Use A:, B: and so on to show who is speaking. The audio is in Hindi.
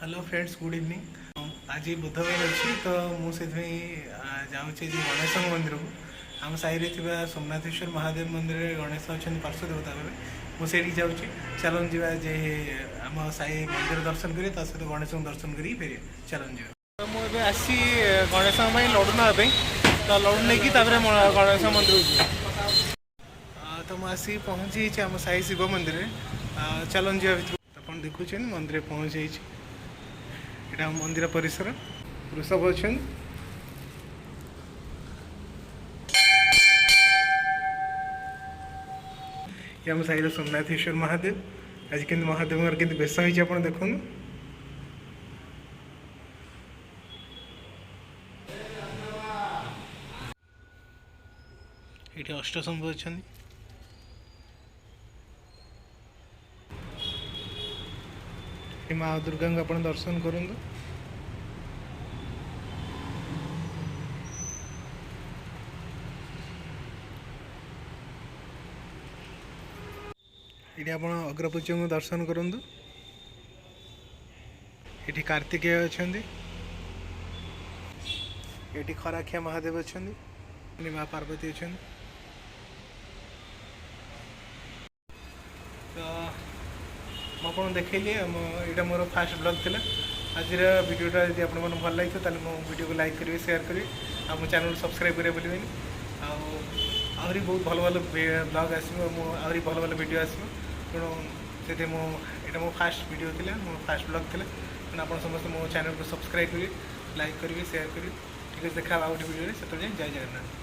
A: Hello friends, good evening. आज बुधवार अच्छी तो मुझे जाऊँचे गणेश मंदिर को आम साई सोमनाथेश्वर महादेव मंदिर में गणेश अच्छा पार्श्व देवता भाव मुझे जाऊँगी। चलन जा जे आम साई मंदिर दर्शन करें सहित गणेश दर्शन कर फेर चलन जा। तो मुझे आसी गणेश लड्डू नापी तो लड्डू नहीं गणेश मंदिर तो मुझे पहुँची आम साई शिव मंदिर में चलन जा भर आप देखुं मंदिर पहुँच यहाँ मंदिर परिसर वृषभ अच्छा आम साई सोमनाथेश्वर महादेव आज के महादेव के बेश होती आप देखो ये अष्टशंभु अच्छा माँ दुर्गा को आप दर्शन करूँ। ये आप अग्रपूज्य को दर्शन करूँ। ये कार्तिकेय अच्छा ये खराखिया महादेव अच्छा माँ पार्वती अच्छा। तो मुझे देखली यहाँ मोर फास्ट ब्लॉग थी आज वीडियोटा जब आप भल लगी तो मो वीडियो को लाइक करेंगे शेयर करेंगे आ मो चैनल सब्सक्राइब करेंगे भूलें आहरी बहुत भल भल ब्लॉग आसो आहरी भल भल वीडियो आसो तेणु से मो फास्ट वीडियो थी मो फास्ट ब्लॉग थी तेणु आप समस्त मो चैनल को सब्सक्राइब करेंगे लाइक करेंगे शेयर करेंगे ठीक है। देखा गोटे वीडियो से जय जगन्नाथ।